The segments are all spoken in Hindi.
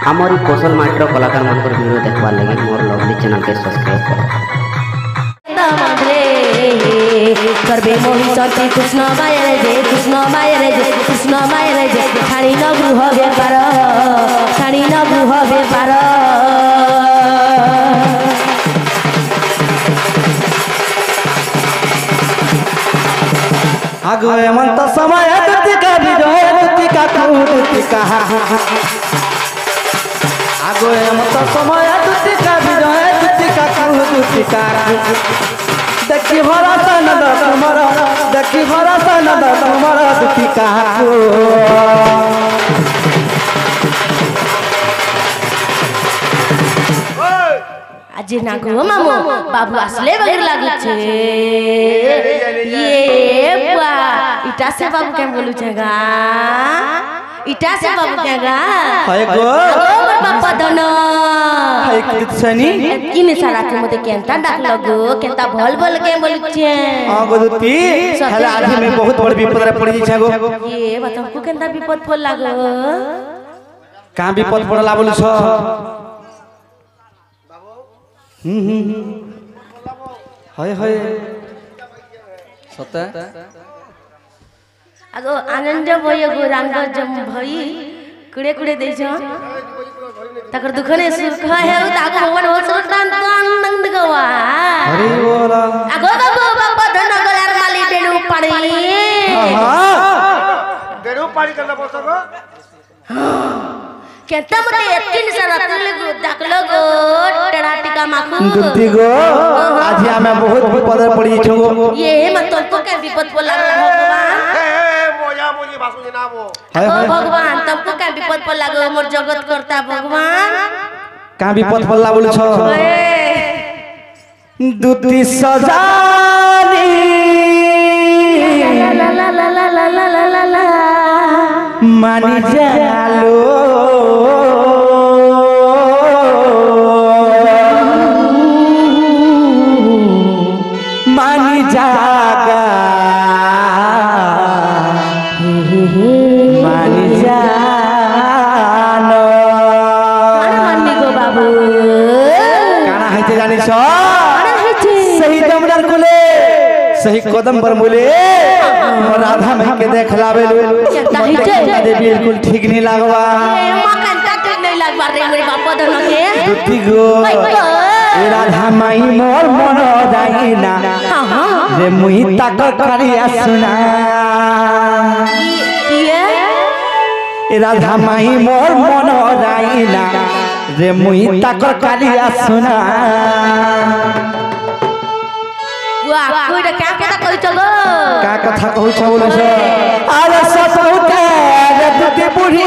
हमारी कौशल मास्टर कलाकार मान वीडियो देखवा लगे मोर लवली चैनल के सब्सक्राइब करो। करबे मोहि चंती कृष्ण मायरे जे कृष्ण मायरे जे कृष्ण मायरे जे खानी न गृह व्यापार खानी न गृह व्यापार आगो हेमंत समय दुतिका विजय दुतिका कुतिका आगो हेमंत समय दुतिका विजय दुतिका कुतिका देखी भरसा नद तुमर देखी भरसा नद तुमर दुतिका आज ना गो मामू बाबू असले बगर लागु छे ये बुआ इटा से बाबू के बोलू छेगा इटा से बाबू केगा हाय गो मोर बापा धन हाय कित छनी किने सारा के मते केनता डाक लगो केनता भल भल के बोलू छे हां गो दुती हला आधी में बहुत बड़ विपद रे पड़ी छै गो ये बताओ को केनता विपद पड़ लागो का विपद पड़ला बोलू छ हाय हाय सत्य आगो आनंद भयो गो रंग जम भई कुड़े कुड़े देछ तकर दुखने सुख है ताको भवन हो सुल्तान आनंद गवा अरे बोला आगो बाबू बाबा धन गलार माली बेडू पड़ी हां बेडू पड़ी करना बसगो केता मते एकिन सरतल गो दाखलो गो टड़ाटिका माखू दुती गो आज हमें बहुत विपद पड़ी छ गो ये मत तुमको के विपद बोला भगवान मोया मोजी भासु नामो हाय हाय भगवान तुमको के विपद बोला गो मोर जगत करता भगवान का विपद पड़ला बोलू छ दुती सजानी ला ला ला ला ला ला ला ला मानी जालो मानी जागा मानी जानो मानी गो बाबू काना हैते जानि छ अरे हेचे सही दमदार कोले सही कदम पर बोले राधा में के देखलावे दे बिल्कुल ठीक नहीं लागवा मकान का ठीक नहीं लागबा रे मेरे बाप धन के दुती गो राधा माई मोर मन दाइना रे मुई ताक करिया सुना ये राधा माई मोर मन दाइना रे मुई ताक करिया सुना वाह कोई क्या कथा कहि चलो का कथा कहू छ बोले छ अरे ससुते रे दुती बुढ़ी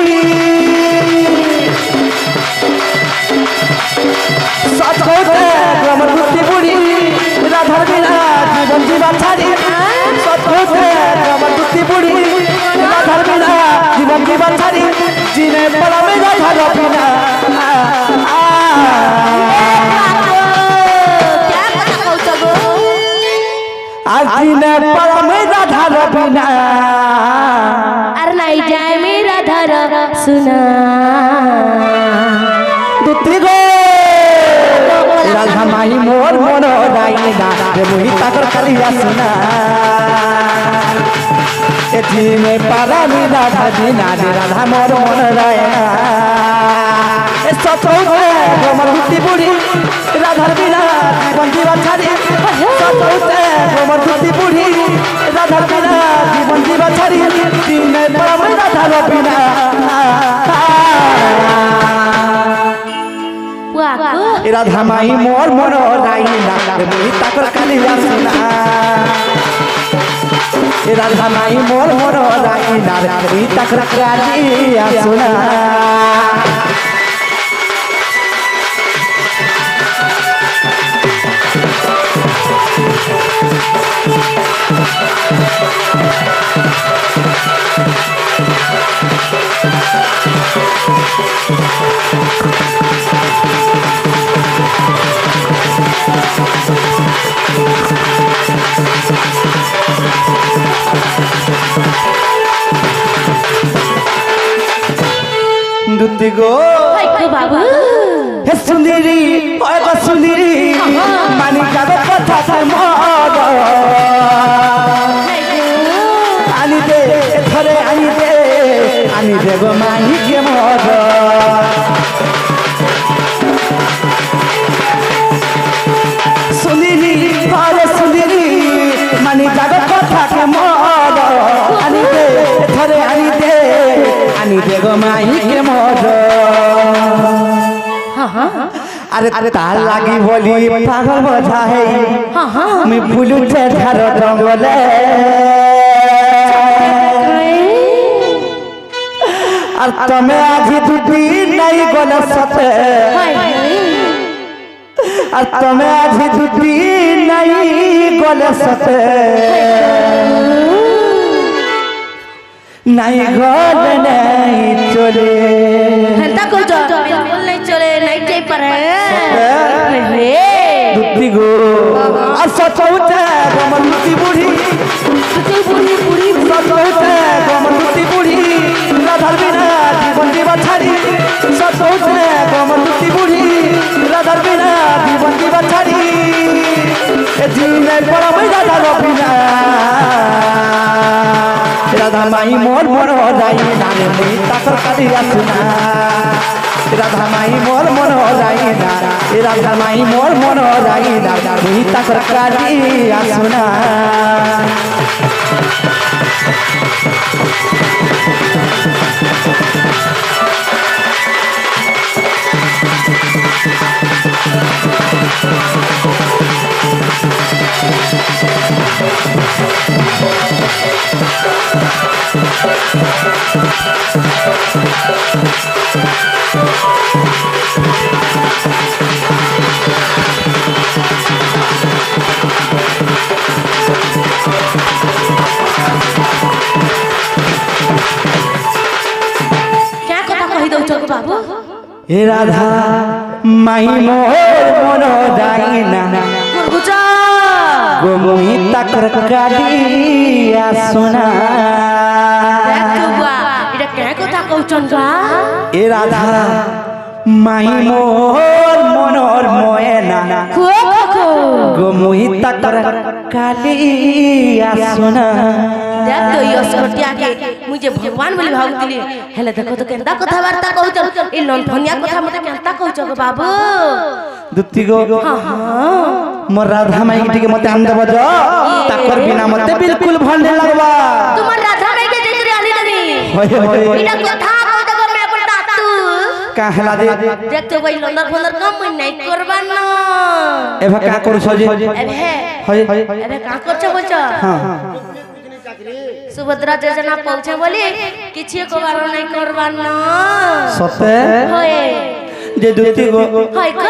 ससुते हमर दुती बुढ़ी राधा बिना जीवन जीवा छाड़ी ससुते हमर दुती बुढ़ी राधा बिना जीवन जीवा छाड़ी जीने पला में राधा बिना क्या कथा कहि चलो आज जीने पला में राधा बिना अरे नहीं जाए मेरा धर सुना दुती गो राधा माई मोर मन राइना रे मुही ताकर कलिया सुना एथी में पारा में राधा बिना रे राधा मोर मन राइना ए सतौते हमर दुती बुढ़ी राधा बिना जीवन जीवा छाड़ी सतौते हमर दुती बुढ़ी राधा बिना जीवन जीवा छाड़ी दिन में पारा में राधा बिना वाह राधा माई मोर मन राइना रे मुही ताकर कलिया सुना राधा माई मोर मन राइना रे मुही ताकर कलिया सुना दुती गो बाबू हे सुंदरी ओए गो सुंदरी मानी जाबे कथा से मोर आनी दे थरे आनी दे गो मानी के मोर सुंदरी ओए सुंदरी मानी जाबे कथा के मोर आनी दे थरे आनी दे गो मानी के मोर अरे तार लागी बोली पागल बोझा है मैं फूलू थे धार रंगले और तुम्हें आज दूधी नहीं गोले सते और तुम्हें आज दूधी नहीं गोले सते नहीं गोले नहीं चले हंता को जो बिल्कुल नहीं चले नहीं जाई परे दुत्ती गो असचौते गमनुती बुढ़ी सचौते गमनुती बुढ़ी राधार बिना जीवन जीवा छाड़ी सचौते गमनुती बुढ़ी राधार बिना जीवन जीवा छाड़ी ए जीने पड़ा मैं राधा बिना राधा माई मोर मोर हो जाई नाने मुई ताकर कादिया सुना राधा माई मोर मोर हो जाई ना राधा माई मोर मोर हो जाई ना मुई ताकर कादिया सुना क्या कथा कहि दउ छ बाबू हे राधा माई मोर मोर हो जाई ना गुरगुचा गो मुई ताकर कादिया सुना देखबा इटा क्या कथा कहउछन गा ए राधा माई मोर मनोर मोएना खो खो गो मुई ताकर कालिया सुना देख तो यस कटिया के मुझे भगवान बोली भागुतली हेले देखो तो केंदा कथा वार्ता कहउछ ई लंठनिया कथा मते केंता कहउछ गो बाबू दुत्ती गो हां मोर राधा माई के टिके मते आन देबो जो ताकर बिना मते बिल्कुल भंडे लगबा तुम्हार राधा माई के जेतरी आली नहीं होय इटा कथा कहउ देखो मैं अपन दातू का हला दे देख तो भाई लंदर फंदर कम मैं नहीं करबा ना एभा का करू सजे एबे होय एबे का करछ बोछ हां सुभद्रा योजना पहुंचे बोली किछि को बारो नहीं करबा ना सते होय जे दुत्ती गो होय क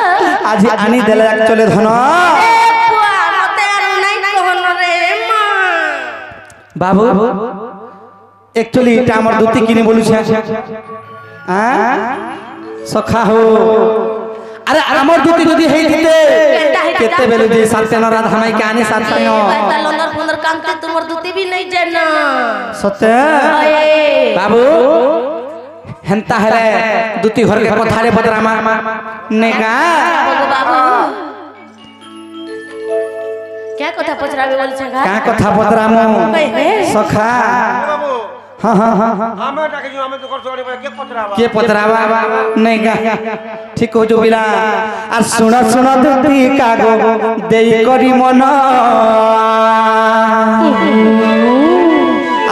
आज आनी देले चले धन ए बुआ मते आरो नहीं कहन रे मां बाबू एक्चुअली इटा हमर दुत्ती किने बोलु छै सखा हो अरे हमर दुत्ती जदी हेई दिते केते बेले जे साथे न राधा माई के आने साथे न लंदर फंदर काम के तुमर दुती भी नहीं जाना सते बाबू हेंता हरे दुत्ती घर के पथारे पतरामा ने का बाबू क्या कथा पचरावे बोल छगा का कथा पतरामो सखा बाबू हां हां हां हमें डाके जो हमें तो कर सोरे के पतरावा के पतरावा नहीं का ठीक हो जो बिला आ सुन सुन दुत्ती कागो देई करी मन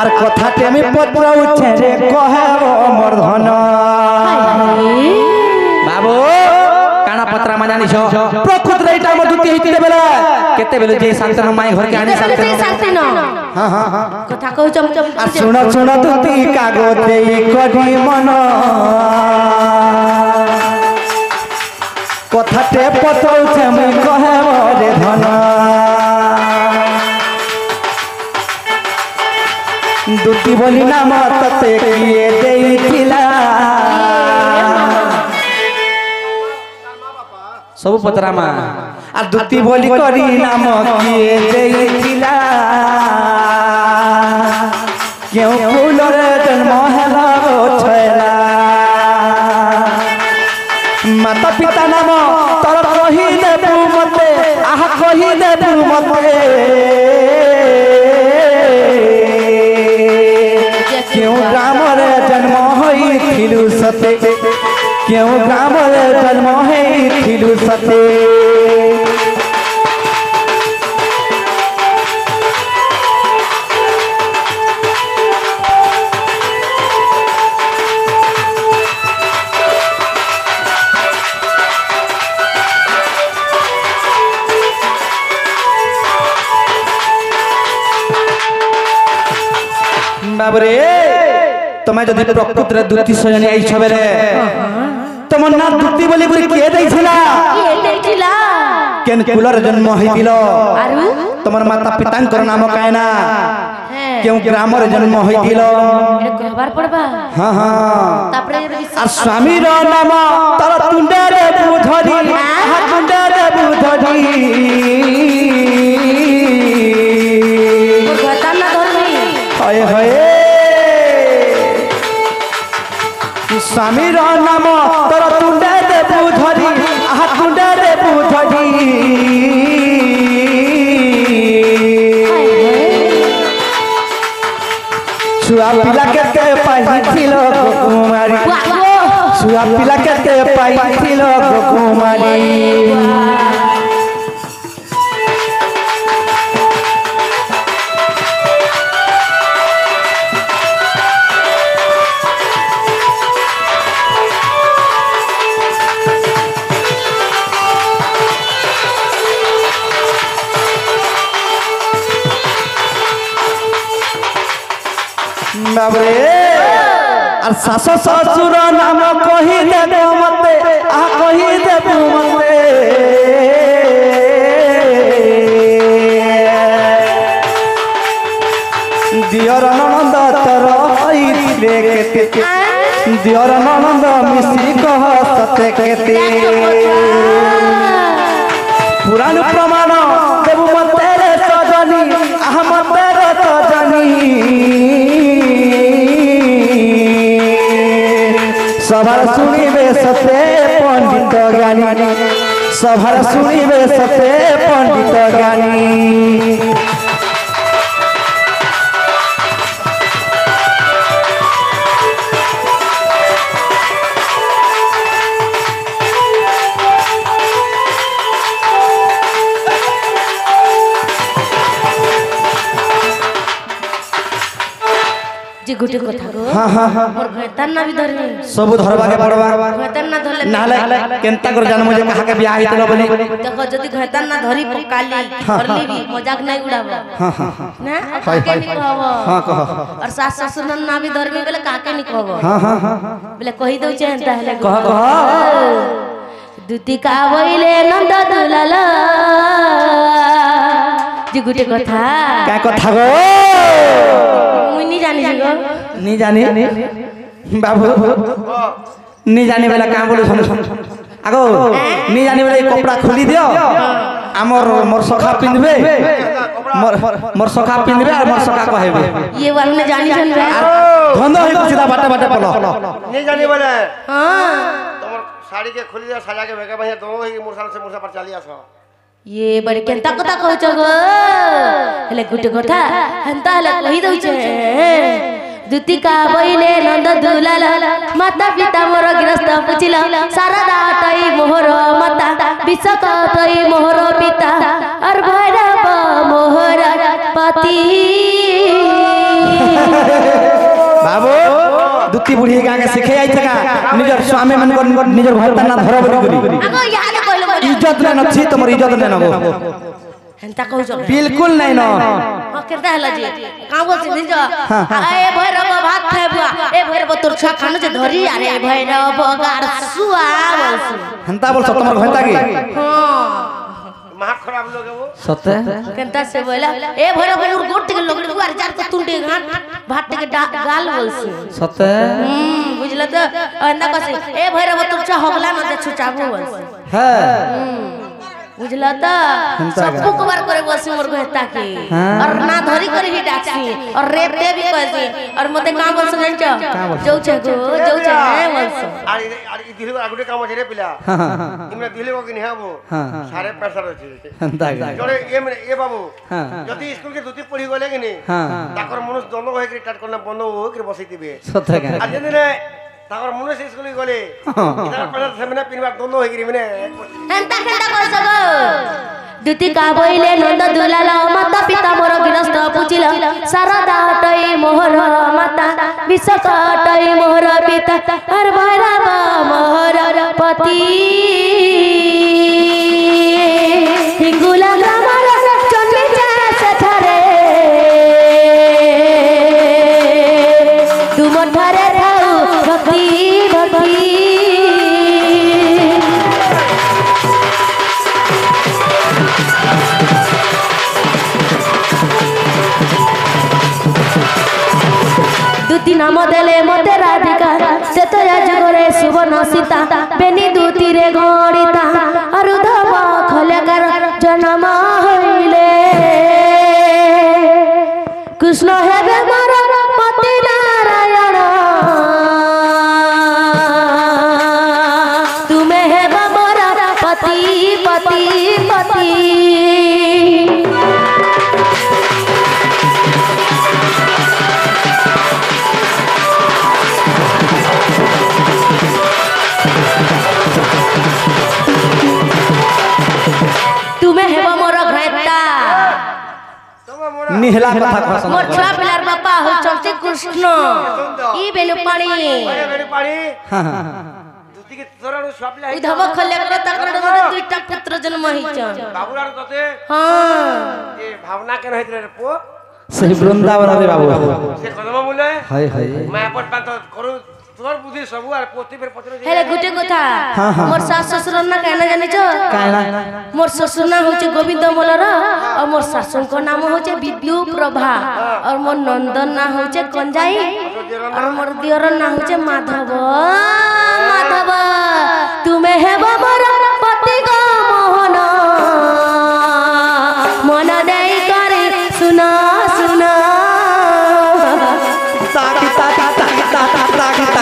আর কথাতে আমি পত্র উঠে রে কহেব মোর ধন বাবু কানা পত্রা মা জানিছ প্রকৃতরে এটা আমার দুটি হইতে বেলা কেতে বেলে যে শান্তন মাই ঘরকে আনি শান্তন হ্যাঁ হ্যাঁ হ্যাঁ কথা কও চমচম আর শুন শুন দুটি কাগজে করি মন কথাতে পত্র উঠে আমি কহেব রে ধন दुती बोली नाम तते किए देइथिला सब पतरामा आ दुती बोली करी नाम किए देइथिला क्यों फूलर जन्म हला छला क्यों ग्राम रे जन्म होइथिलु सते क्यों ग्राम रे जन्म होइथिलु सते बाबरे तुम्हें जदि प्रकृत रे दुती सजनी आई छबेरे तुम ना दुती बोली गुरी के दैथिला केन कुलर जन्म होइतिलो तुमर माता पितांकर नाम कायना क्यों ग्राम रे जन्म होइतिलो कहबार पड़बा हां हां तापरे आ स्वामी रो नाम तर तुंडे रे बुधरी आ तुंडे रे बुधरी हाय हाय स्वामी रो नाम तोर तुंडे दे बुधरी आहा तुंडे दे बुधरी छुआ पिला केते पाइथिलो कुमारी छुआ पिला केते पाइथिलो कुमारी बाबरे और सास ससुर नाम कही दे मते आ कही दे मते दियर ननद तर आइले केते दियर ननद मिसी कह सते केते पुराण प्रमाण देबु मते रे सजनी आह मते रे सजनी सभर सुनिबे सते पंडित ज्ञानी सभर सुनिबे सते पंडित ज्ञानी जी गुटे कथा रो हां हां हां मोर भयतान ना भी धरनी सब धरबा के पड़बा भयतान ना धरले नाले केनता कर जन्म जे कहा के बियाह हितलो बोली देखो जदी भयतान ना धरी पकाली धरली भी मजाक नहीं उड़ाबो हां हां ना काके नहीं कहबो हां कह और सास ससुर ना भी धरमी बेले काके नहीं कहबो हां हां हां बेले कहि दउ छे एंता हेले कह कह दुती का बइले नंद दुलाल जी गुटे कथा का कथा गो मुई नहीं जानी गो नहीं जानी बाबू नहीं जानी बेला का बोलू सुन आगो नहीं जानी बेला कपड़ा खोली दियो हमर मोर सखा पिनबे मोर सखा पिनबे और मोर सखा कहबे ये वाला ने जानी जन बे धंधो होई सीधा बाटे बाटे पलो नहीं जानी बोले हां तुम साड़ी के खोली दे सजा के बेगा भैया दोनों ही मुरसाल से मुरसा पर चली आसो ये बड़े केंता कथा कहू छ गो हेले गुटे कथा हंता हेले कहि दउ छे दुती का बइले नंद दुलाल माता पिता मोर गृहस्थ पुछिला शारदा तई मोहर माता विशक तई मोहर पिता और भैरव मोहर पति बाबू दुती बुढ़ी गां के सिखे आई थका निजर स्वामी मन को निजर भरता ना धर बरी आगो याद कहलो इज्जत न नछि तमर इज्जत न नगो हंता कहू छ बिल्कुल नहीं न हां केता हला जी का बोल छी दिज ए भैरव भात खाए बुआ ए भैरव तोर छा खानो जे धरी अरे भैरव गार सुआ बोलसी हंता बोल तमर घंटा की हां महा खराब लोग है वो सत्य केंता से बोला ए भैरव गोर गोट के लोग गुआर जार तो तुंडे घाट भात के गाल बोलसी सत्य बुझला तो अंदा कसे ए भैरव तोर छा होगला न जे छुचाबू बोलसी है बुझला त सब कवर करे बसी मोर को हेता के और ना धरी करे ही डाक्सी और रेते भी कहसी और मते काम बोल सजन छ जाऊ छ गो जाऊ छ है बोलस আরে আরে দিলে আগুটে কাম আছে রে পিলা ইমনে দিলে কো কি নিহাবো সারে প্রেসার আছে হেনতা জরে এ বাবু যদি স্কুল কে দুটি পড়ি গলে কি নি তাকর মনুষ দন্ড হয়ে কি স্টার্ট করলে বন্ধ হই কি বসি দিবে সত্যি আর যদি তাকর মনুষ স্কুল গলে ইতার প্রেসার সেমিনা পিনবার দন্ড হই কি মানে হেনতা খেনতা করছ গো দুতি কা বইলে নন্দ দুলাল মাতা পিতা মোর গৃহস্থ পুছিল শারদা হটই মোহর মাতা বিশ্বকটই মোহর পিতা আর ভৈরব মোহর পতি হিঙ্গুলা গ্রামর চন্ডী সেঠারে তুমঠারে থাউ ভক্তি ভক্তি দুতি নাম দেলে মতে রাধিকা সে তো যুগরে সুবর্ণ সীতা বেনি দুতিরে গড়িতা আর উদ্ধব খলেকার জন্ম হইলে কৃষ্ণ হেবে মোর পতি নারায়ণ তুমে হেব মোর পতি পতি পতি तुमे हेबो मोर घैता निहला कथा पसंद मोर छुआ पिलार बापा हो चलते कृष्ण ई बेलु पानी আরে বেরি পানি हां দুটি কে তোরানো সবলা উদ্ধব খলে করে তাকর মতে দুইটা পুত্র জন্ম হইছন বাবুরার ততে हां যে ভাবনা কেন হইতরে রে পো सही वृंदावन रे बाबू সে কদম মূলে हाय हाय মায়া পট পাত করু তোর বুদ্ধি সবু আর পোতি ফের পত্র हेले गुटे কথা मोर सास ससुर ना कहना जानिछ कायना मोर ससुर ना होचे गोविंद मलर और मोर सासुर को नाम होचे विद्यु प्रभा और मोर नंदन ना होचे कंजाई और मोर दियर ना होचे माधव माधव तुमे हेबो मोर पति गो मोहन मन देई करे सुना सुना ताकी ताकी ताकी ताकी ताकी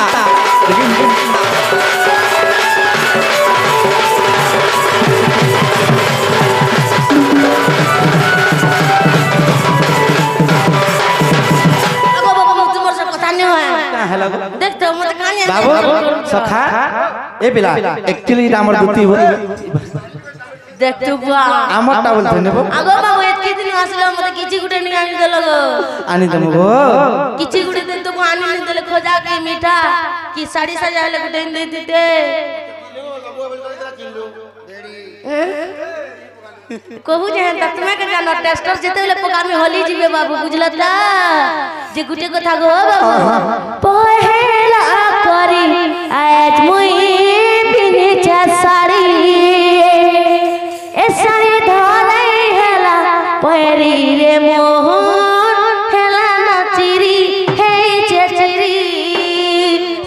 अगो बाबा तुमर से कथा नहीं होय हेलो देखते हो मत कहानी बाबू सखा ए बिला एक्चुअली रामर दुती हो देखते बुआ আমরটা বলতে নেব আগো বাবু এতকি দিন আসলে মতে কিছি গুটে নি আনি দেল গো আনি দেব গো কিছি গুটে দিন তো আনি নি দেলে খোজা কি মিঠা কি শাড়ি সাজালে গুটে নি দিতে कहू जे तुम्हें के जानो टेस्टर जेते ले पकामी होली जीवे बाबू बुझलता जे गुटे कथा गो बाबू पहेला करी आज मुई पिनी छा साड़ी ए साड़ी धरै हेला पैरी रे मोहन हेला नाचिरी हे चेचिरी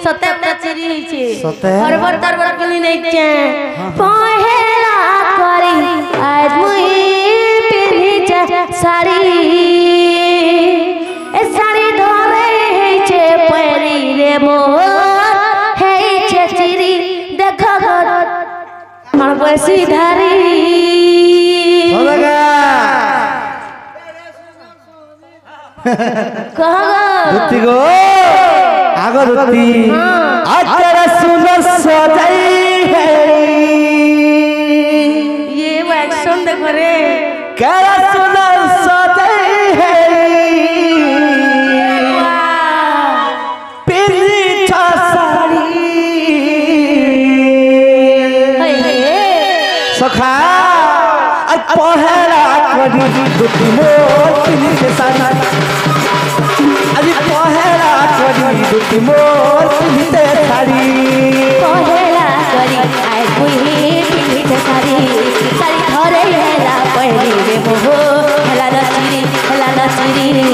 सते नाचिरी छे सते हरबर दरबर किनी नै छे पहेला करी आज मुई पिनी छा साड़ी ए साड़ी धरै हे छे पैरी रे मोहन हे चेचिरी देख मन बसी धारी होगा कहा दुती गो आगो दुती आज तेरा सुंदर सजाई है ये वो एक्शन देखो रे केरा सुंदर सजाई है पिली छा साड़ी सखा आज पहला करी दुती मोर पिली के साड़ी आज पहला करी दुती मोर पिली ते साड़ी पहेला करी आज मुई पिनी छा साड़ी साड़ी धरै हेला पैरी रे मोहो हेला नचिरी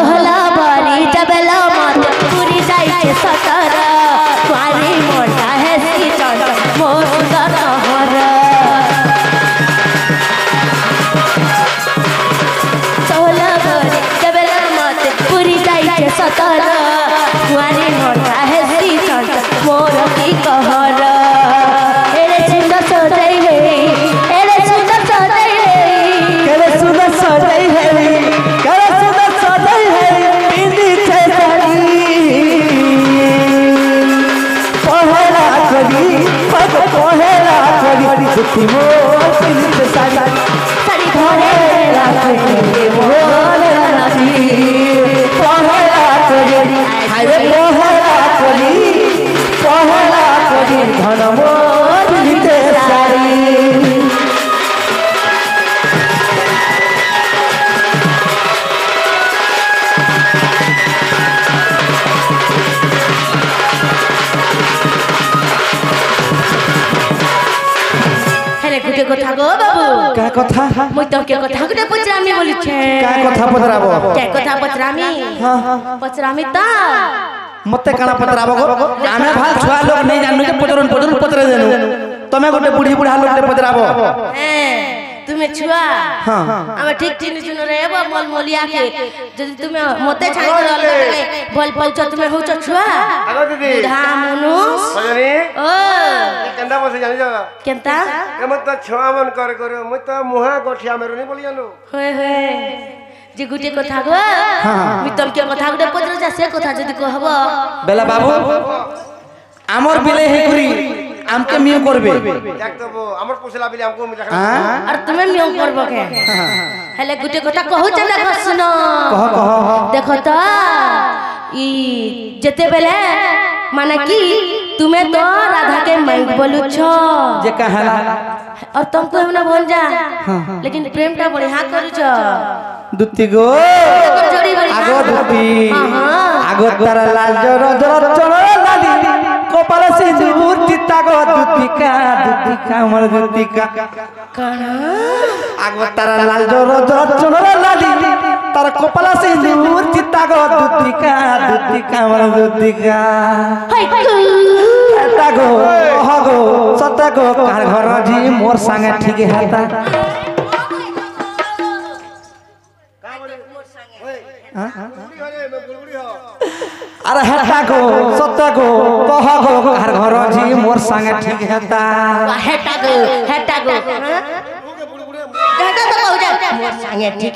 सोहला बारी जबला मत पूरी जाई के सतर तुम्हारी मोटा है सी चल मोर सुंदर कहर सोहला बारी जबला मत पूरी जाई के सतर तुम्हारी मोटा है सी चल मोर की कहर एरे सुंदर सजाई है एरे सुंदर सजाई है करे सुंदर सजाई है करे सुंदर सजाई है पिंदी छे साड़ी पहरा करी पग पहरा करी दुखी मोर पिंदी छे साड़ी साड़ी पहरा करी मोर राती पहरा करी हाय पहरा करी धन मोर पिंदी छे साड़ी गुटे कथा गो बाबू का कथा मुई तो के कथा गुटे पचरामी बोली छे का कथा पचराबो के कथा पचरामी पचरामी ता मते काना पचराबो गो आमे भाल छुआ लोग नहीं जाननु जे पचरन पचरे देनु तमे गोटे बुढ़ी बुढ़ा लोग पचराबो तुम्हें छुआ हम ठीक ठीक सुन रे मल मलिया के जदी तुम्हें मते छाई के लगे बोल पहुंच तुम्हें होच छुआ आगो दीदी बुढ़ा मनुष बजनी ओ केंदा बसे जानि जा केंता ए मत छुआ मन करे मत मुहा गोठिया मेरो नहीं बोली जानु होय होय जे गुटे कथा गो मी तम के कथा गुटे पत्र जा से कथा जदी कहबो बेला बाबू आमर बिले हे कुरी आमके मियो करबे देख तो हमर पोसला बिले हमको में देखा और तुम्हें मियो करबो के हेले गुटे कथा कहू छ देखो सुनो कह देखो तो ई जते बेले माने की तुम्हें तो राधा के माइक बोलू छो जे कहला और तुम तो हमने बोल जा लेकिन प्रेम ता बड़ी हां करू छो दुत्ती गो जोड़ी बड़ी आगो दुत्ती हां आगो तारा लाल जर जर चलो लाली कपाल से दूर चित्ता गो दुत्ती का हमर दुत्ती का काना आगो तारा लाल जर जर चलो लाली तारा कपाल से दूर चित्ता गो दुत्ती का हमर दुत्ती का हाय एता गो हगो सता गो कार घर जी मोर संगे ठीक हेता अरे हेता गो सता गो कह गो कार घर जी मोर संगे ठीक हेता हेटा गो हेटा तो कहू जा मोर संगे ठीक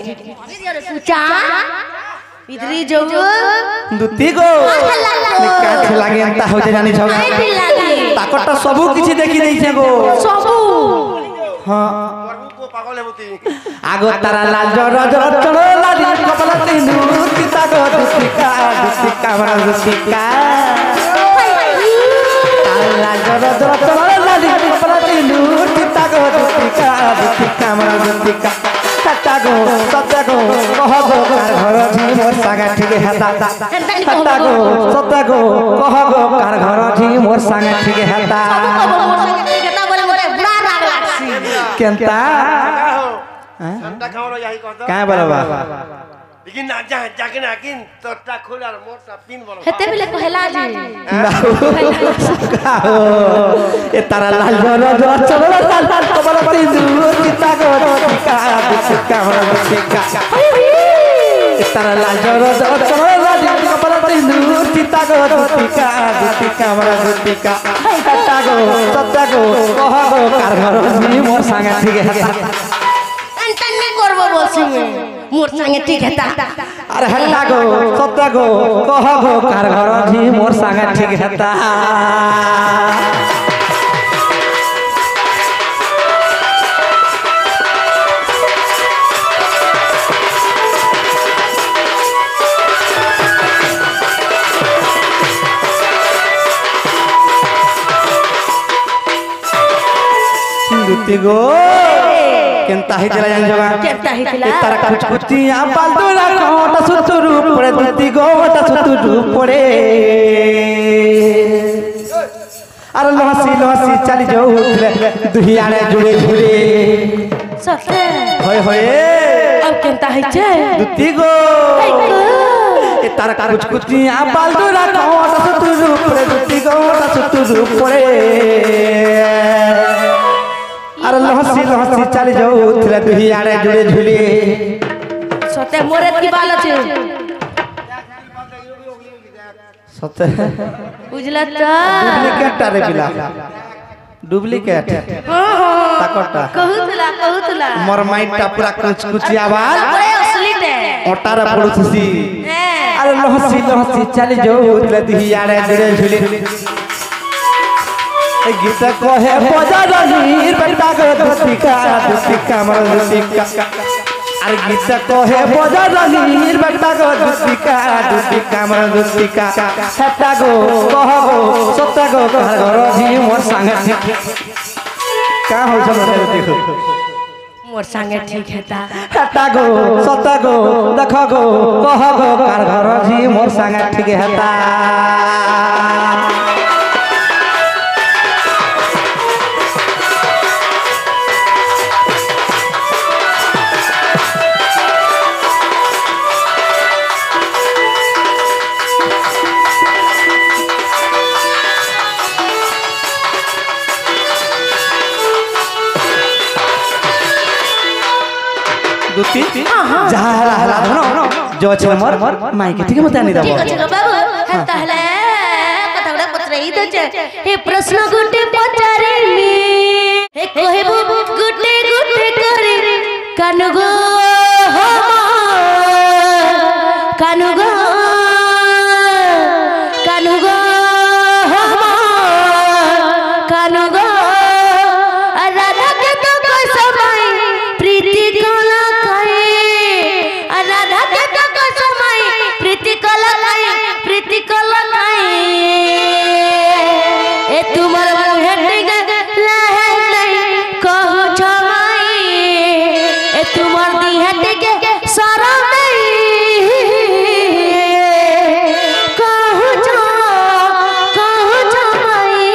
सुचा इधरी जो दुत्ती गो काठ लागे अंता हो जे जानी छगा ताकटा सबु किछि देखि नै छै गो सबू हां को पागल हेबती आगो तारा लाल जर जर चलो लाली कपाल तिनु चिता गो दुत्ती का हमरा दुत्ती का तारा जर जर चलो लाली कपाल तिनु चिता गो दुत्ती का हमरा दुत्ती का सत्ता गो कह गो कार घर जी मोर संगे ठीक हेता सत्ता गो कह गो कार घर जी मोर संगे ठीक हेता केंता संता खाओ यही कहता काय बलबा लेकिन ना जाके ना किन तोटा खोल और मोर सा पिन बोलो हेते बेले कहला जी ए तारा लाल जर जर चलो लाल कपाल तिनु चिता गो दुत्ती का हमरा दुत्ती का ए तारा लाल जर जर चलो लाल कपाल तिनु चिता गो दुत्ती का हमरा दुत्ती का सत्ता गो कह गो कार घर जी मोर संगे ठीक हेता अंतन में करबो बोलसी में मोर संगे ठीक हेता अरे हट्टा गो सत्ता गो कह गो कार घर जी मोर संगे ठीक हेता दुत्ती गो केंता हितला जान जगा केंता हितला तारा कुछ कुतिया बालदुला कोटा सुतुरु पड़े दुत्ती गो टा सुतुरु पड़े अरे लहसी चली जाऊ दुहियाने जुड़े जुड़े सखे होय होय अब केंता हिचे दुत्ती गो तार कुछ कुछ बालदुरा कोटा सुतुरु परे दुती कोटा सुतुरु परे अरे लहसी लहसी चली जाऊ थिला दुही आड़े जुड़े झुली सते मोरे की बाल अछि सते बुझला त डुप्लीकेट रे पिला डुप्लीकेट ताकटा कहूतला मोर माइटा पूरा कुछ कुछ आवाज अरे असली ते ओटारा पड़ुसी अरे लहसी लहसी चली जाऊ थिला दुही आड़े जुड़े झुली गीत कहे बजा रही बेटा गो दुतिका दुतिका मर दुतिका अरे गीत कहे बजा रही बेटा गो दुतिका दुतिका मर दुतिका हेटा गो कह गो सत्ता गो घर जी मोर संगे का हो छ देखो मोर संगे ठीक हेता हेटा गो सत्ता गो देख गो कह गो घर जी मोर संगे ठीक हेता जो छे मोर माई के ठीक मत आनी दबो ठीक अछि बाबू हेता हले कथगडा पचरई दचे हे प्रश्न गुटे पचारेली हे कहबो गुटे गुटे करे कानुगो कानुगो कानुगो कानुगो राधा के तो कोई समय प्रीति कोला काए राधा के तो कोई समय प्रीति कोला काए ए तुमर मुहे टिके लहे नहीं कहू छमाई ए तुमर दिहे टिके सारा नहीं कहू छमाई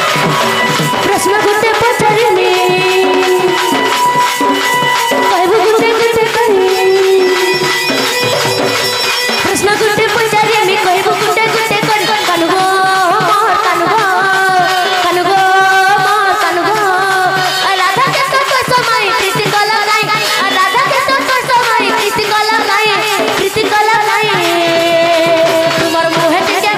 प्रश्न गुटे पचारिनी कहबो गुटे गुटे करी प्रश्न गुटे पचारिनी कहबो गुटे गुटे करी कानुगो कानुगो कानुगो कानुगो राधा के तो कोई समय प्रीति कला गाई राधा के तो कोई समय प्रीति कला गाई तुमर मुहे टिके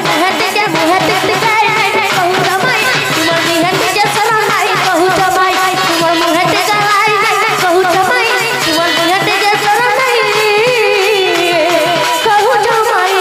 कहू जमाई तुमर दिहे टिके सरा नाही कहू जमाई तुमर मुहे टिके लाई कहू जमाई तुमर दिहे टिके सरा नाही कहू जमाई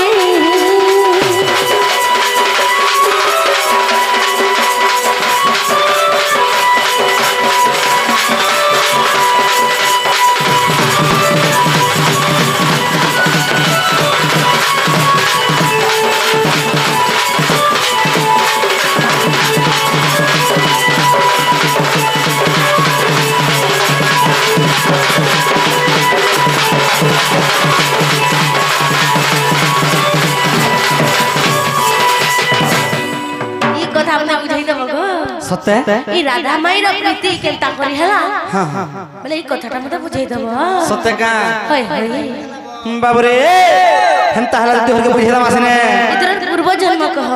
ई कथा हमने बुझाई देबो गो सत्य ई राधा माई रो प्रीति केनता करी हला हां हां बोले ई कथाटा मते बुझाई देबो सत्य का होय होय बाबरे हंता हला तोहर के बुझेला मासने इधर पूर्व जन्म कह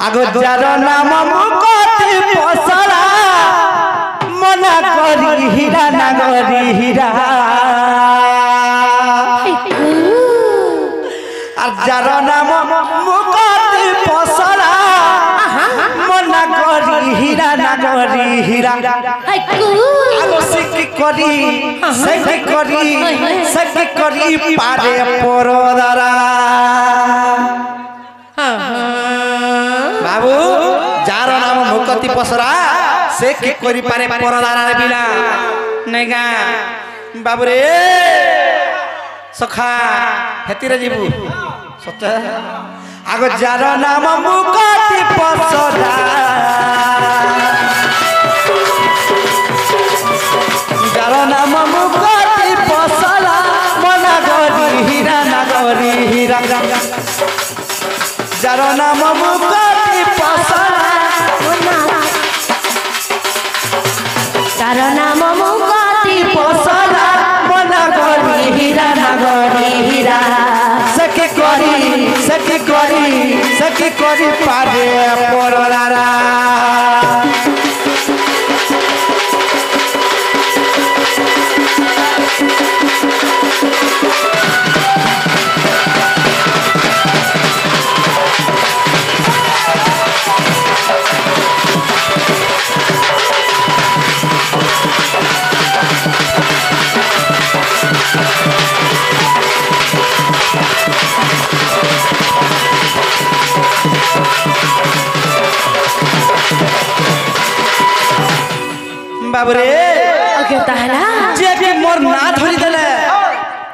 आगो जार नाम मुकति पसरा मना करी हीरा नागरी हीरा আর जार नाम मुकति पसरा मना करी हीरा नागरी हीरा आगो सिक करी पारे परदारा बाबू जार नाम मुकति पसरा से के करी पारे परदारा रे बिना नेगा बाबू रे सखा हेती रे जीबू सत्य आगो जार नाम मुकति पसरा जार नाम मुकति पसरा तार नाम मुकति पसरा मना करी हीरा नगरी हीरा सखी करी पारे परारा बाबरे ओके ताहला जे के मोर ना धरि देले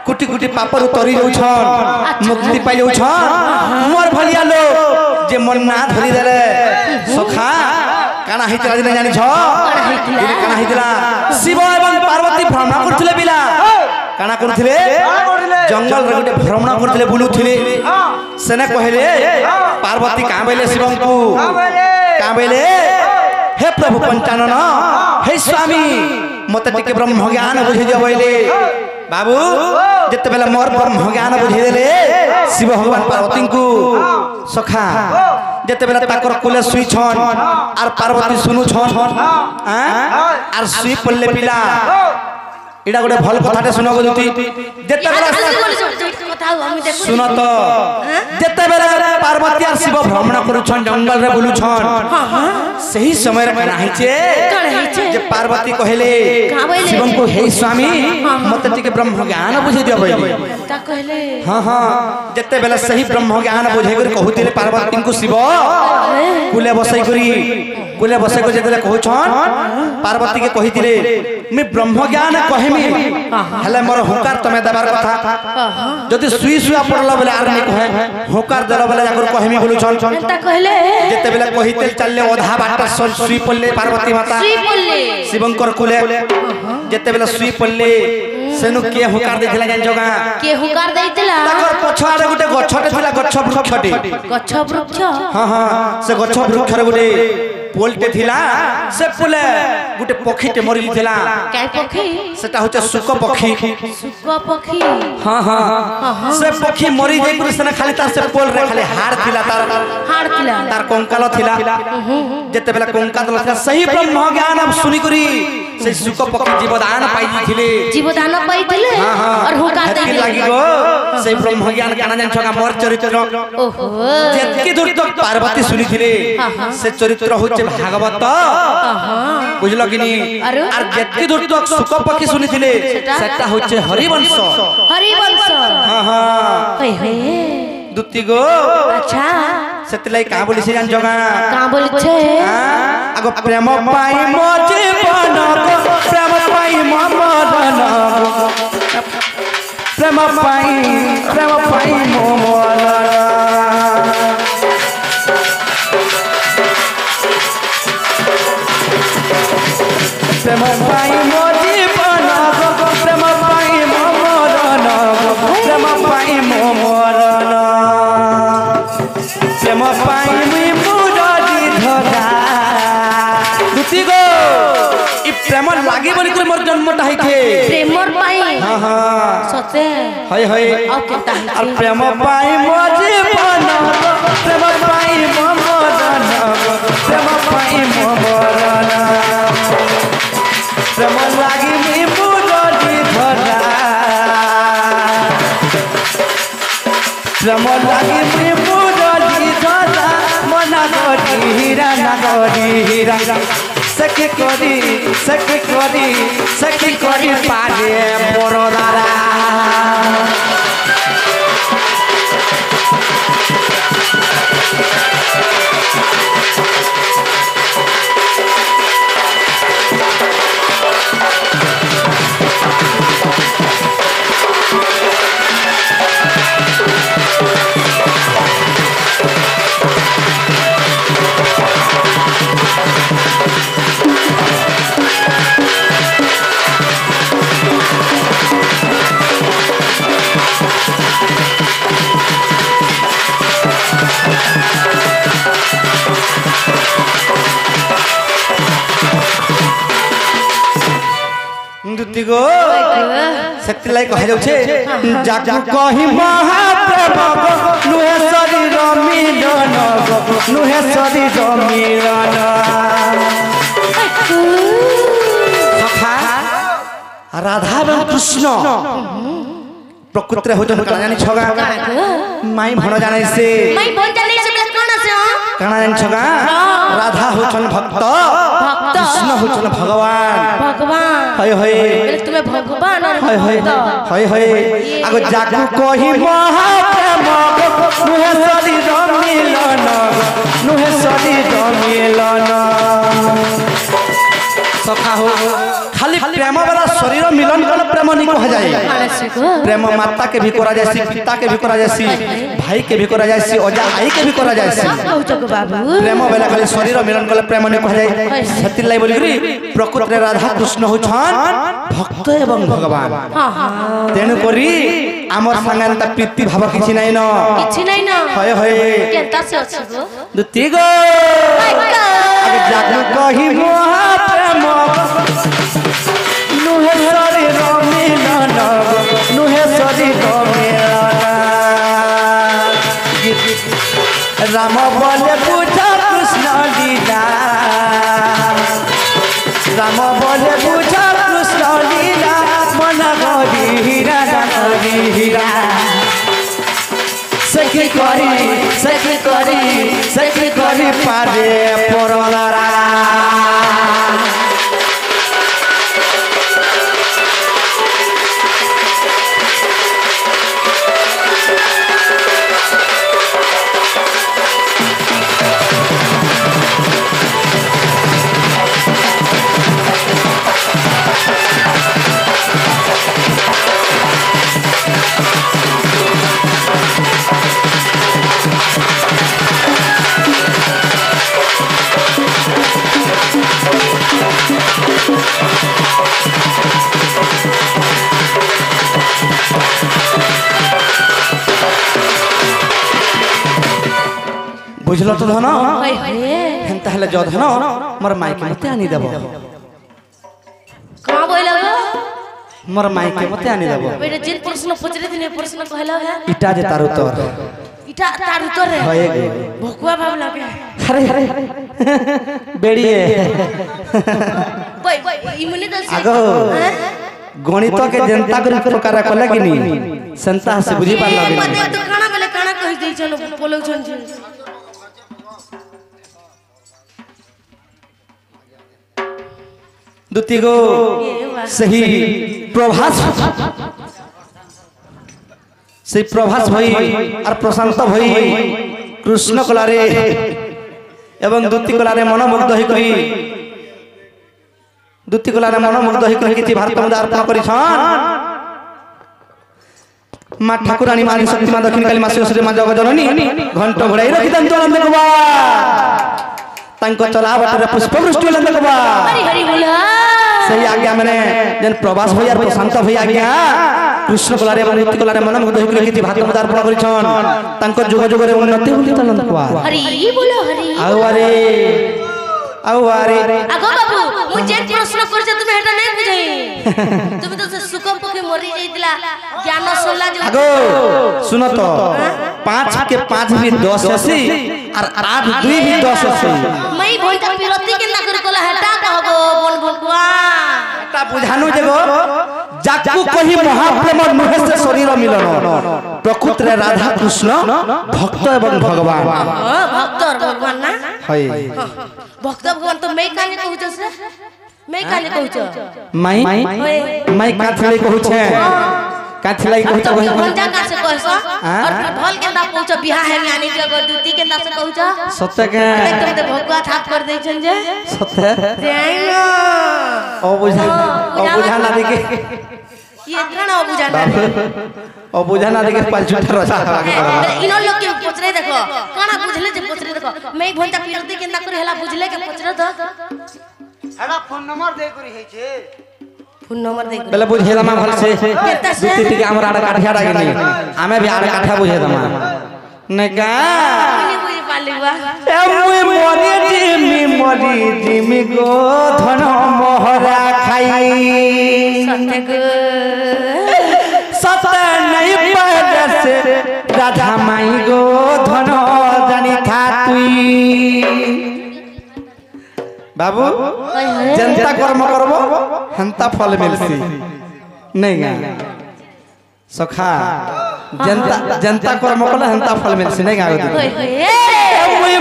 कुटी कुटी पापर तरी जाउ छन मुक्ति पाइ जाउ छन मोर भलिया लोग जे मोर ना धरि देले सखा काना हितला दिन जानि छ काना हितला शिव एवं पार्वती भ्रमण करथिले बिला काना करथिले जंगल रे गुटे भ्रमण करथिले बुलुथिले सेने कहले पार्वती का बेले शिवं को का बेले हे प्रभु पंचानन हे स्वामी मत टिके ब्रह्म ज्ञान बुझे दियो बोले बाबू जते बेला मोर ब्रह्म ज्ञान बुझे देले शिव भगवान पार्वती को सखा जते बेला ताकर कुले सुई छन आर पार्वती सुनु छन आर सुई पल्ले पिला इडा गोटे भल कथाटे सुनो गजुती जते बेला सुन तो जते बेला पार्वती और शिव भ्रमण करू छन जंगल रे बुलु छन सही समय रे कना हिचे जे पार्वती कहले शिवम को हे स्वामी मत टिके ब्रह्म ज्ञान बुझे दियो बोले ता कहले हां जते बेला सही ब्रह्म ज्ञान बुझे कर कहूतिले पार्वती को शिव कुले बसई करी जते कहू छन पार्वती के कहितिले मैं ब्रह्म ज्ञान कहमी हले मोर हुकार तमे देबार कथा जति सुई सुआ पड़ला बेले आर नहीं कहे हुकार देला बेले जाकर कहमी बोलू छन ता कहले जते बेले कहिते चलले ओधा बाट सुई पल्ले पार्वती माता सुई पल्ले शिवंकर कुले जते बेले सुई पल्ले सेनु के हुकार देथिला जान जगा के हुकार देइतला ताकर पछाड़े गुटे गछटे थिला गछ वृक्षटे गछ वृक्ष हां से गछ वृक्ष रे गुटे पोलटे थिला से पुले गुटे पखीटे मरिल थिला काय पखी सेटा होचे सुक पखी हां से पखी मरि जाई पुर सेना खाली तार से पोल रे खाली हाड़ थिला तार कंकाल थिला जते बेला कंकाल थिला सही ब्रह्म ज्ञान अब सुनी करी से सुक पखी जीवदान पाई दिथिले और हुकार देइले लागि गो से ब्रह्म ज्ञान काना जान छका मोर चरित्र ओहो जेतकी दूर तक पार्वती सुनी थिले से चरित्र होचे भागवत बुझलो कि नी और जेतकी दूर तक सुक पखी सुनी थिले सेटा होचे हरिवंश हां हे दुत्ती गो अच्छा सेतलाई का बोली से जान जगा का बोली छे आगो प्रेम पाई मो जीवन को प्रेम पाई ममरन प्रेम पाई मो मरन प्रेम पाई मो जीवन को प्रेम पाई ममरन प्रेम पाई मो मरन प्रेम पाई मुरली धरा दुती गो इ प्रेम लागी बोली कर मोर जन्मटा हिथे प्रेमर पाई हां सते हाय और केता है और प्रेम पाई मो जीवन प्रेम पाई मो मरन प्रेम पाई मो मरन प्रेम लागी मुरली धरा प्रेम लागी मुरली धरा मना गरी हीरा सखी करी पारे बरोदारा दुती गो सेतिलाई कह जाउछे जाकु कहि महाप्रेम नुहे शरीर मिलन नुहे शरीर मिलन सखा राधा एवं कृष्ण प्रकृति होजन कना जानि छगा माई भण जानै से मैं बोल जाने से बोले कौन से हो कना जानि छगा राधा होचन भक्त कृष्ण होचन भगवान हय हय तुम्हें भगवान और हय हय हय हय आगो जाकु कहि महाप्रेम नुहे शरीर मिलन नुहे शरीर मिलन सखा हो खाली प्रेम वाला शरीर मिलन कल प्रेम नहीं कहा जाए प्रेम माता के भी करा जाए पिता के भी करा जाए भाई के भी करा जाए अजा आई के भी करा जाए प्रेम वाला खाली शरीर मिलन कल प्रेम नहीं कहा जाए सती लाई बोली प्रकृति राधा कृष्ण होछन भक्त एवं भगवान तेनु करी आमर संगांता प्रीति भाव किछि नै न हय हय केता से अछि गो दुती गो अगे जागु कहि महाप्रेम नुहे शरीर मिलन नुहे शरीर मिलन राम बोले बुझा कृष्ण लीला राम बोले बुझा कृष्ण लीला मन गरी हीरा सखी करी पारे परलारा बुझलो तो धन हेंता हेले जो धन मोर माई के मते आनी देबो का बोइला गो मोर माई के मते आनी देबो बेटा जिन प्रश्न पूछले दिने प्रश्न कहला है इटा जे तारु तोर इटा तारु तोर रे होए गे भकुआ भाव लागे अरे बेड़िए बई इमने दस आगो गणित के जनता कर प्रकार कले कि नी संता से बुझी पार लागे पते तो काना बेले काना कहि दै छन बोलौ छन जी दुती गो सही प्रभास भई और प्रशांत भई कृष्ण कलारे एवं दुती कलारे मनमुग्ध होई कही दुती कलारे मनमुग्ध होई कही किछि भारत में अर्पण करि छन मां ठाकुरानी मां शक्ति मां दक्षिण काली मां श्री मां जगत जननी घंट घोड़ाई रखि दंत नंद कुबा तांको चला बाटे पुष्प वृष्टि नंद कुबा हरि हरि बोला सही आज्ञा मैंने जन प्रवास भई और प्रशांत भई आज्ञा कृष्ण कलारे एवं दुती कलारे मनमुग्ध होई कही किछि भारत में अर्पण करि छन तांको जुग जुग रे उन्नति होली नंद कुबा हरि बोला हरि आउ अरे आगो बाबू मुझे प्रश्न कर जे तुमे हेटा नै बुझाई तुमे तो सुकम पके मरि जाइतला ज्ञान सोला जो आगो सुनो तो 5 के 5 भी 10 अछि और 8 2 भी 10 अछि मई भोंटा पिरती के ना कर कोला हेटा कहबो बोन बोलकुआ ता बुझानु जेगो जाकु कहि महाप्रेम नुहे से शरीर मिलन प्रकृति रे राधा कृष्ण भक्त एवं भगवान भक्त और भगवान ना हय भक्त भगवान तो मैं काने कहू छ से मैं काने कहू छ मैं काथले कहू छे काथले कहू छ भंजा का से कहस और ढोल के दा कहू छ बियाह है यानी जगह दूती के दा से कहू छ सत्य के एकदम तो भगवा थाप कर दै छन जे सत्य जाइनो ओ बुझा ना देखे ये कणा ओ बुझा ना देखे पाल झूठा रसा इनो लोग के पूछरे देखो कणा बुझले जे पूछरे देखो मैं भंजा पिरती के ना कर हला बुझले के पूछरे तो एड़ा फोन नंबर दे करी है छे फोन नंबर दे बेले बुझेला मा भल से दुती टिके हमर आड़ काठिया डागे नहीं हमें भी आड़ काठा बुझेला मा ने का नहीं बुझ पालिवा ए मुई मरी जिमी गो धन मोहरा खाई कहते गो सत नहीं पहले से राधा माई गो धन जानी था तुई बाबू जनता कर्म करबो हंता फल मिलसी नहीं गा सखा जनता कर्म कले हंता फल मिलसी नहीं गा मुई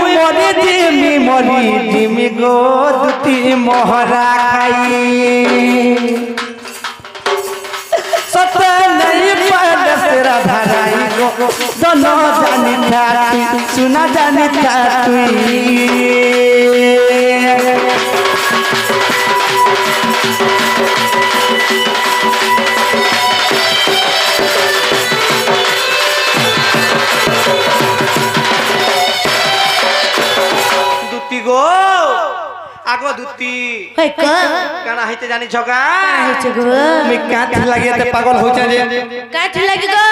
मरी दिमी गो दुती मोहरा खाई सत नहीं पहले से राधा राई गो दोनों जानी था सुना जानी था दुती गो आगो दुती गाना हाइते जानी छका मैं काठ लागे ते पागल हो जाए काठ लगी गो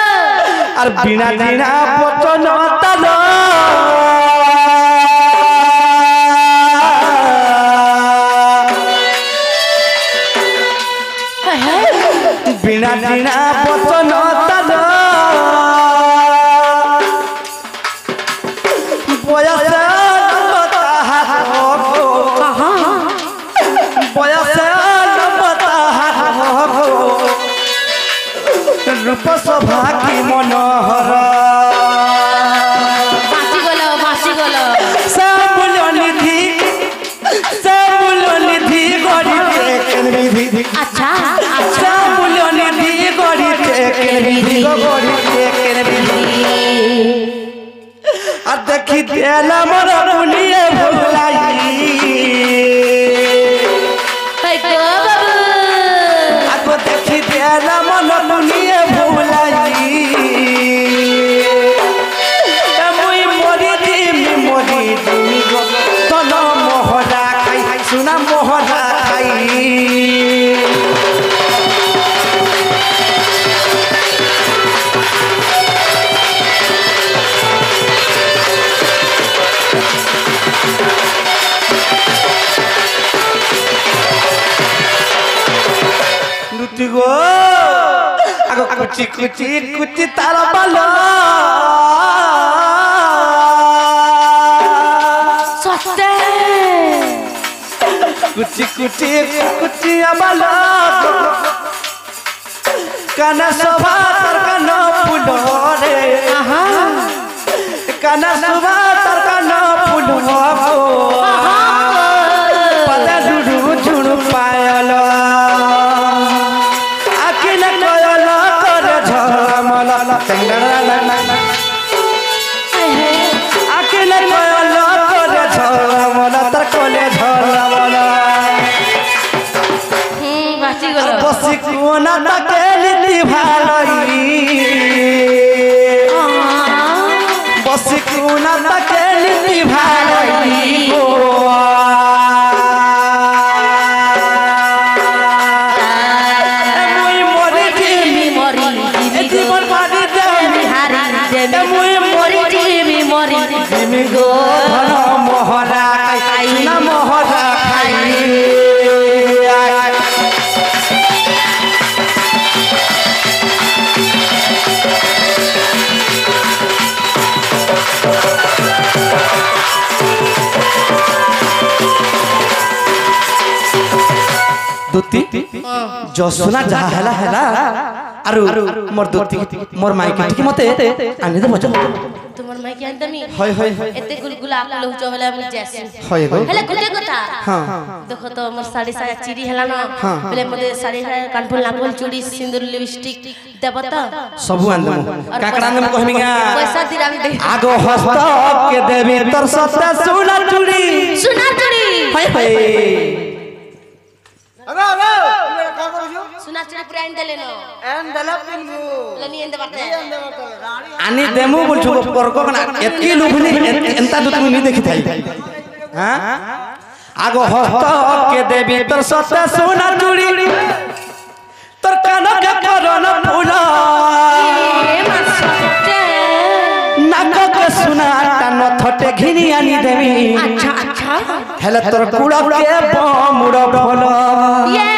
और बिना बिना बचन तलो बिना बिना बचन तलो रूप शोभा की मनोहर बासी गलो सबूल निधि गड़ी टेकन विधि अच्छा सबूल निधि गड़ी टेकन विधि गड़ी टेकन विधि आ देखी तेला मोर मुनिए भुलाई आगो देखी तेला मोर मुनिए सुना मोहरा खाई लुटी गो आगो कुची कुची कुची तारा बालो सत्ते कुची कुची कुची अबला काना शोभा तर काना फूलो रे काना शोभा तर काना फूलो पदा डुडू झुडू पायल आखिल कोयल कर झमल आखिल कोयल कर झमल तर कोले झमल बसी कोना तकेली भालई बसी कोना तकेली भालई गो मुई मरी जीवन मारी देमी मुई मरी जीवी गो धन मोहरा खाई ना मोहरा खाई दुती जो सुना जहा हैला हैला आरु मोर दुती मोर माई के मते आने दे बजो तुमर माई के अंदमी होय होय एते गुलगुला आकल हो चवला हम जैसे होय होय हेले गुटे कथा हां देखो तो मोर साड़ी साया चिरी हैला ना पहले मते साड़ी साया कानफुल नाकफुल चूड़ी सिंदूर लिपस्टिक देबता सब आंदम काकड़ा में कहमिगा पैसा दिरांग दे आगो हस्त के देवी तर सत्ता सुना चूड़ी होय होय अरे अरे का करू सुना चूड़ी पूरा एंड लेनो एंड डेवलप पिनबू लनी एंड बाटे आनी देमु बोलछु परको कना एकी लुभनी एंता तो तुम नहीं देखि थाई हां आगो हस्त के देवी तर सत्ता सुना चूड़ी तर काना के करन फूला नाक के सुना कान थटे घिनी आनी देवी अच्छा अच्छा हेले तोर कुड़ा के बमुड़ भलो ये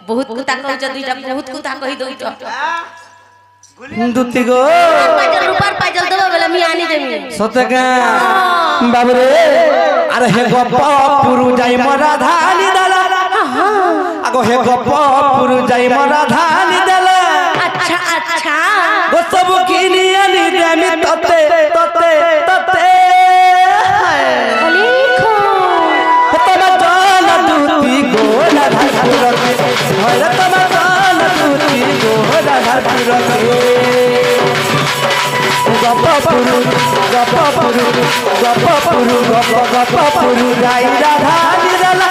बहुत कुता कहू छ दुईटा बहुत कुता कहि दउ छ दुती गो पाजल रुपार पाजल दबा बेला मी आनी देमी सतका बाबू रे अरे हे गप पुरु जाई मरा धानी दला आगो हे गप पुरु जाई मरा धानी दला अच्छा अच्छा गो सब किनी आनी देमी तते तते तते लिखो तमा जान दुती गो ना धापुर होय रे तमा जान दुती गो ना धापुर गपपुरु गपपुरु गपपुरु गपपुरु जाई राधा निरला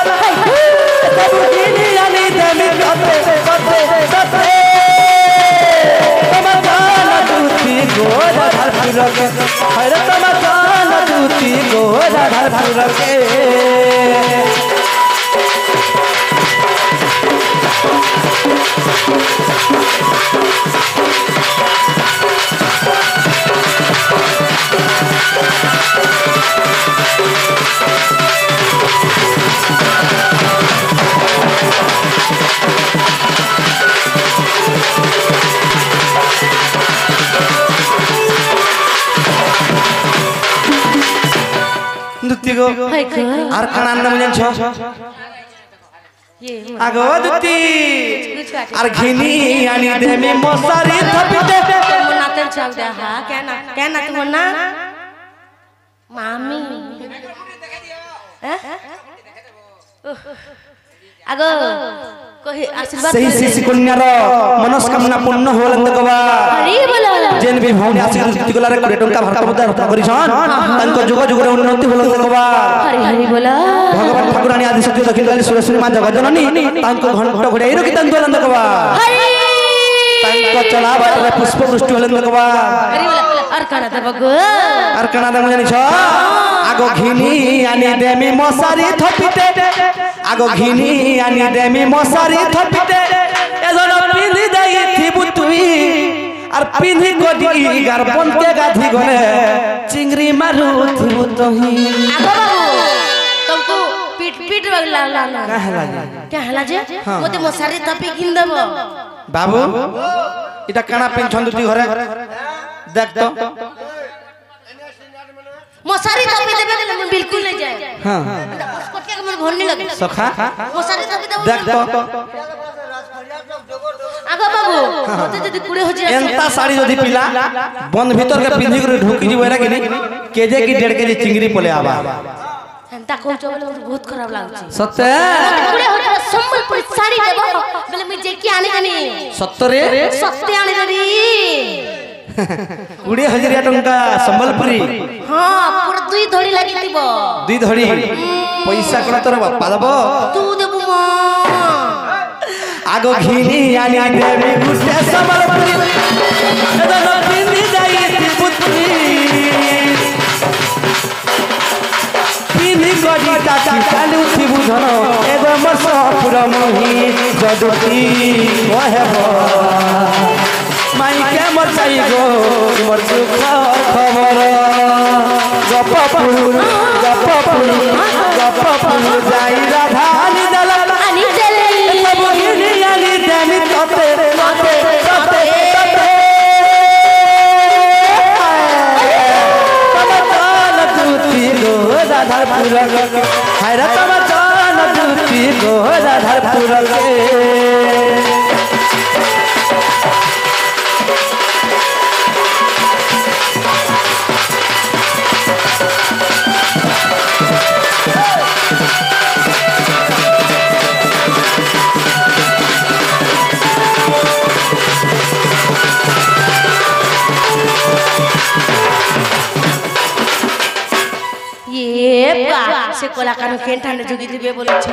सब किनी आनी देमी तते तते तते तमा जान दुती गो ना धापुर होय रे तमा जान दुती गो ना धापुर दुतीगो आर काना नाम जान छ ये आगो दुती आर घिनी आनी देमी मसारी थपिते मुन्ना तन चल दे हा कहना तू मुन्ना मामी आगो कोही आशीर्वाद सही शिशि कन्या रो मनस्कामना पूर्ण होलन तकवा हरि बोला जेन भी भौनी आशीर्वाद दुती गलारे कोटे टंका भारत मध्य रत्न करिछन तांको जुग जुगरे उन्नति होलन तकवा हरि बोला भगवान ठाकुरानी आदि सत्य दक्षिण काली सुरेश्वरी मां जगज्जननी तांको घंट घोड़े इरो कितन होलन तकवा तांको चला बाटे पुष्प वृष्टि होलन तकवा हरि बोला अर्कना दबगो अर्कना दम जानि छ आगो घिनी आनी देमी मसारी थपिते आगो घिनी आनी देमी मसारी थपिते एजन पिंधि देई थिबु तुई आर पिंधि गोडी गार बनके गाधी गले चिंगरी मारू थिबु तही आगो बाबू तुमको पीठ पीठ बगला ला क्या हला जे मोते मसारी तपी किन देबो बाबू इटा काना पेंशन दुती घरे देख तो मसारी तपी देबे के मन बिल्कुल नहीं जाए हां कोटिया के मन घर नहीं लगे सखा मसारी तपी देबो देख तो आगो बाबू मोते जदी कुड़े हो जाए एंता साड़ी जदी पिला बंद भीतर के पिंधी करे ढुकी जीव रे कि केजे की 1.5 केजी चिंगरी पले आबा एंता को चले बहुत खराब लागछ सत्य कुड़े हो जाए संबलपुरी साड़ी देबो बोले मैं जे की आने कनी सत्तरे सस्ते आने देबी 20,000 टंका संबलपुरी हां पूरा दुई धड़ी लागि दिबो दुई धड़ी पैसा कोन तोर बापा दबो तू देबो मां आगो घिनी आनी देवी गुस्से संबलपुरी एदन पिंदी जाई पुत्री पिंदी गडी टाटा कालू थिबु धन एगो मसपुर मोही जदुती कहबो माई के मर जाई गो मर दुख खबर गपपुर जाई राधा नि दला आनी चले सब गिनी आनी देमी तते तते तते तमचान दुती गो राधापुर हाय रे तमचान दुती गो राधापुर ये बा से कलाकार केन ठाने जोगी दिबे बोले छे